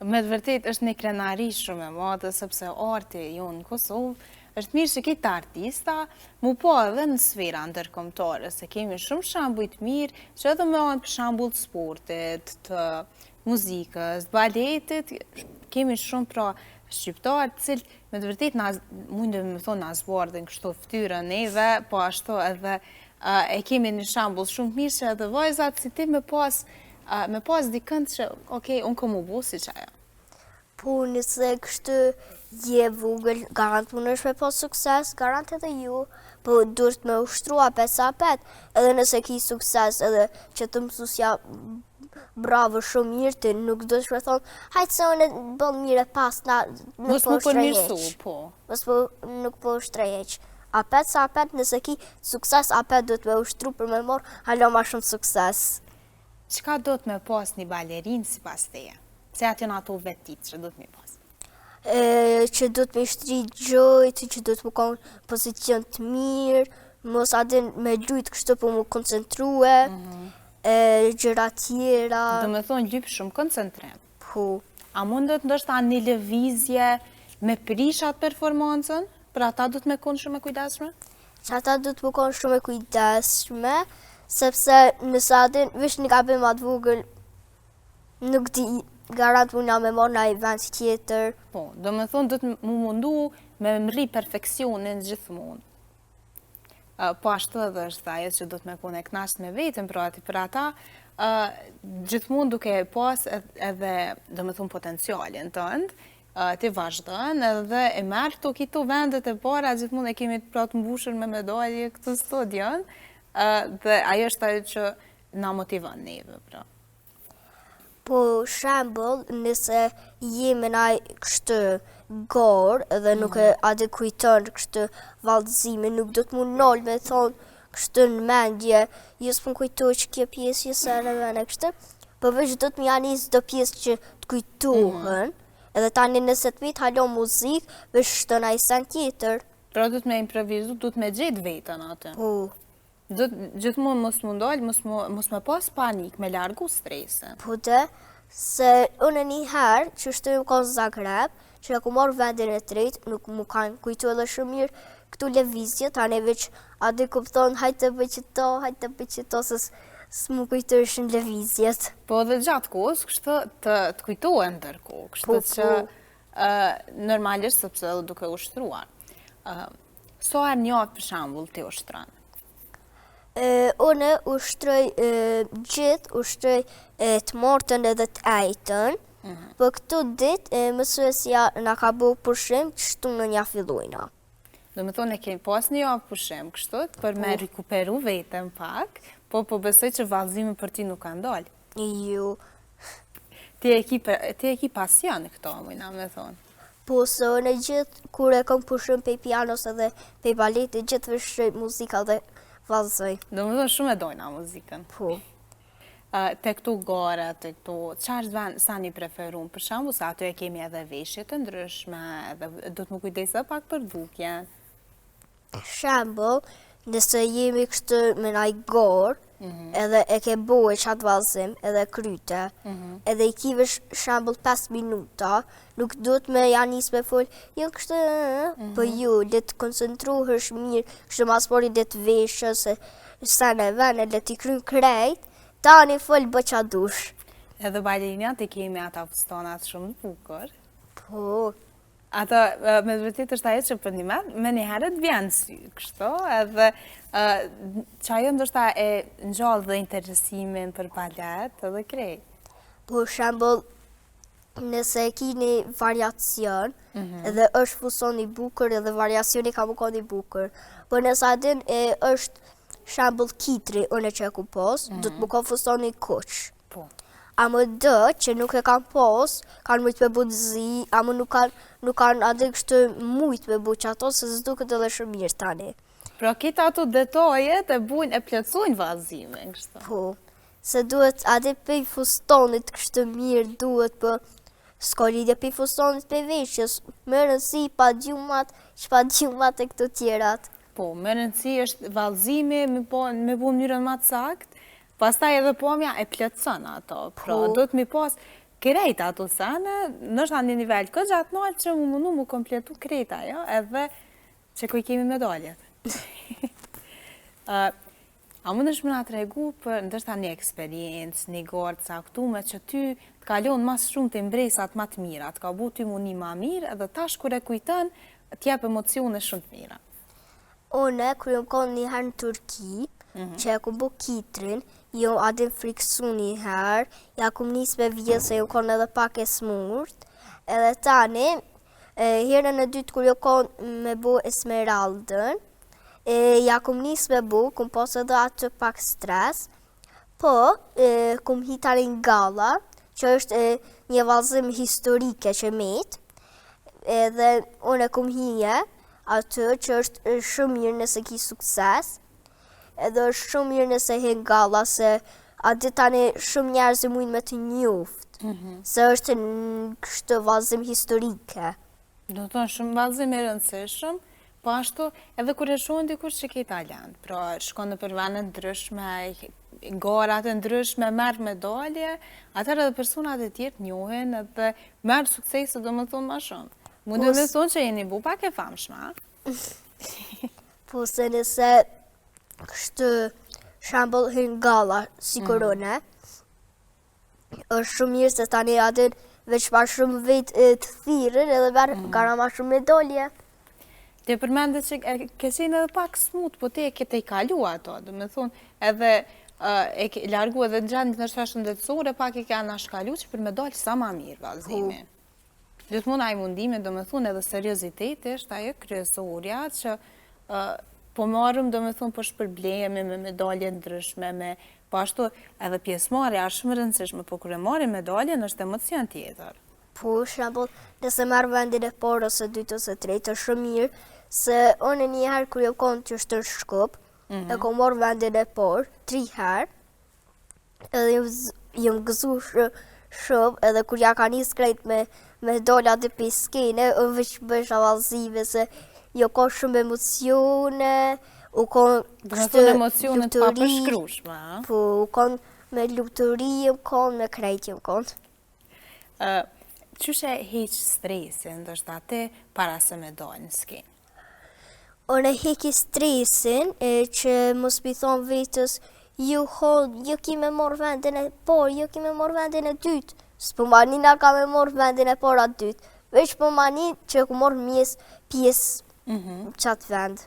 Me të vërtet është një krenari shumë e madhe, sepse arti ju në Kosovë është mirë që kita artista, mu po edhe në sfera ndërkombëtare, se kemi shumë shembuj të mirë, që edhe me anë për shembull të sportit, të muzikës, baletit, kemi shumë pra shqiptarë të cilë me të vërtet mundem me thonë na zbardhin kështu fytyrën neve, po ashtu edhe e kemi një shembull shumë mirë që edhe vajzat si ti me pas dikënd që, okej, unë kom u bu si që ajo. Po nëse kështu je vogël, garant mundesh me pas sukses, garant edhe ju, po duhet me ushtrua pesapet, edhe nëse ki sukses edhe që të mësusja bravo shumë mirë ti, nuk duhet me thonë, hajtë se unë bën mire pas na nuk po përmirësu, po. Nuk po shtrejheq. Apet sa apet, nëse ki sukses, apet duhet me ushtru për me morë, halo ma shumë sukses. Qka do të me pas një balerinë si pas teje? Se aty në ato vetit që do të me pas? Që do të me shtri gjojt, që do të më konë pozicion të mirë, mos adin me gjujt kështu për më koncentrue, gjëra tjera. Do me thonë lypë shumë koncentrim. Po. A mundet ndoshta një lëvizje me prishat performancën? Për ata do të me konë shumë e kujdesshme? Që ata do të më konë shumë e kujdesshme, sepse nëse adin vish një gabim atë vogël, nuk di garant muna me marrë në event tjetër. Po, do me thonë do të mu mundu me mri perfekcionin gjithmonë. Po ashtu edhe është ajo që do të me konë e knasht me vetën, për ata gjithmonë duke pas edhe, do me thonë, potencialin tënd, ti vazhdojnë edhe e merë këto vendet e para, gjithmonë e kemi të pratë mbushur me medalje këtë studion, dhe ajo është ajo që na motivon neve, pra. Po shembull, nëse jemi naj kështu gorë edhe nuk e adekujton kështu vallëzimi, nuk do të mund nol me thonë kështu në mendje, jo s'pun kujtoj që kjo pjesë jo në vene kështu, po veç do të më janis do pjesë që të kujtohen, edhe tani nëse të mit halo muzikë, veç shto naj sen tjetër. Pra do të me improvizu, do të me gjetë vetën atë. Po. Gjithmonë mos mundal, mos me pas panik, me largu strese. Po dhe, se unë një herë që shtojmë konë Zagreb, që e ku marrë vendin e tretë, nuk mu kanë kujtu edhe shumë mirë këtu levizje, tani veç adi kupton hajtë të bëj qëto, se s'mu kujtu shumë levizjet. Po dhe gjatë kohës, kështë të kujtohen ndërko, kështë që normalisht sepse edhe duke ushtruar. So e njët për shambull të ushtran? Unë ushtroj gjithë, ushtroj të martën edhe të ejtën, po këtu dit mësuesja nga ka bo pushim që shtu në nja fillojna. Do me thonë e kemi pas një javë pushim kështu, për me rikuperu vetëm pak, po besoj që vallëzimi për ti nuk ka ndalë. Jo. Ti e ki pasion këto, mujna me thonë. Po se unë gjithë, kur e kom pushim pe pianos edhe pe baleti, gjithë vështroj muzika dhe vallëzoj. Do me thonë shumë e dojna muzikën. Po. Te këtu gore, te këtu, qarë sa një preferun, për shambu sa ato e kemi edhe veshje të ndryshme, edhe do të më kujdesë pak për dukjen. Shambull, nëse jemi kështu me naj gorë, edhe e ke bojë qatë vallëzim, edhe kryte, edhe i kivesh shambull 5 minuta, nuk do të me janis me full, jo kështu, po ju, le të koncentruhesh mirë, kështu mas pori le të veshë, se sa në vene, le t'i kryn krejt, tani full bë qa dush. Edhe balerinat i kemi ata fustonat shumë të bukur. Po. Ata, me të vërtet është ajo që për një me një herët vjenë sy, kështu, edhe që ajo ndoshta e ngjall dhe interesimin për balet edhe krejt. Po shembull, nëse e ki një variacion, edhe është fuson i bukur edhe variacioni ka më konë i bukur, po nëse adin është shembull kitri, unë që e ku pos, do të më konë fuson i kuq. Po. A më dë që nuk e kanë pos, kanë mujtë me bu të zi, a më nuk kanë adin kështu mujtë me bu që ato, se s'duket edhe shumë mirë tani. Pra kita ato detajet e bujnë, e plotësojnë vallëzimin, kështu. Po, se duhet adin pej fustonit kështu mirë, duhet për s'ka lidhje pej fustonit pej veshjes, më rëndësi pa gjumat, që pa gjumat e këto tjerat. Po, më rëndësi është vallëzimi, me bu mënyrën më të saktë, pastaj edhe pomja e plotëson ato. Pra, do të mi pas krejt ato sene, nështë një nivel këtë gjatë nalë që mu mundu mu kompletu krejta, jo? Edhe që kuj kemi medaljet. A mund është më nga të regu për ndështë një eksperiencë, një gardë caktume që ty të kalon mas shumë të mbresat ma të mira, të ka bu ty mu një ma mirë, edhe tash kër e kujtën, t'jep emocione shumë të mira. One, kër jom konë një herë në Turki, që e ku bu kitrin, jom adin friksu një herë, ja kum nis me vjetë se jom konë edhe pak e smurt, edhe tani, herën e dytë kër jom konë me bu Esmeraldën, ja kum nis me bu, kum pos edhe atë pak stres, po, kum hitari në galla, që është një vallëzim historike që metë, edhe unë e kum hije atë që është shumë mirë nëse ki sukses, edhe është shumë mirë nëse hi në galla, se atë tani shumë njerëz mujnë me të njoft, se është në kështë vallëzim historike. Do të tonë shumë vallëzim e rëndësishëm, po ashtu edhe kur e shohin dikush që ke talent, pra shkon në për vende ndryshme, garat e ndryshme, merr medalje, atëherë edhe personat e tjerë njohin edhe merr suksese domethënë më shumë. Mund të thonë që jeni bu pak e famshme, a? Po se nëse kështë shambull hin galla si korone, është shumë mirë se tani adin veç ma shumë vetë të thirën edhe gara ma shumë medalje. Te përmendet që ke qenë edhe pak smut, po te e ke i kalu ato, dhe me thonë, edhe e ke largu edhe në gjendë nështë shëndetësore, pak e ke anashkalu që për me dalë sa ma mirë vallëzimi. Gjithmonë ai mundime, dhe me thonë, edhe serioziteti është ajo kryesorja që po marrëm, dhe me thonë, po shpërblejemi me medalje ndryshme, po ashtu edhe pjesëmarrja është shumë rëndësishme, po kur e marrim medaljen është emocion tjetër. Po, shambull, nëse marrë vendin e parë ose dytë ose tretë, është shumë mirë, se unë një herë kër jom konë që është në Shkup, e kom marrë vendin e parë, 3 herë, edhe jom gëzu shumë, edhe kur ja ka njës krejt me dolla dhe piskene, unë veç bësha vallëzime, se jo ka shumë emocione, u konë kështë emocionet pa përshkrushme, a? Po, u konë me luftëri, u konë me krejt, u konë. Qyshe heq stresin, ndoshta te para se me dalë në skenë? Unë heqi stresin që mos pi thonë vetës, ju ki me morë vendin e parë, ju ki me morë vendin e dytë. S'po mani na ka me morë vendin e parë atë dytë, veç po mani që ku morë pjesë qatë vend.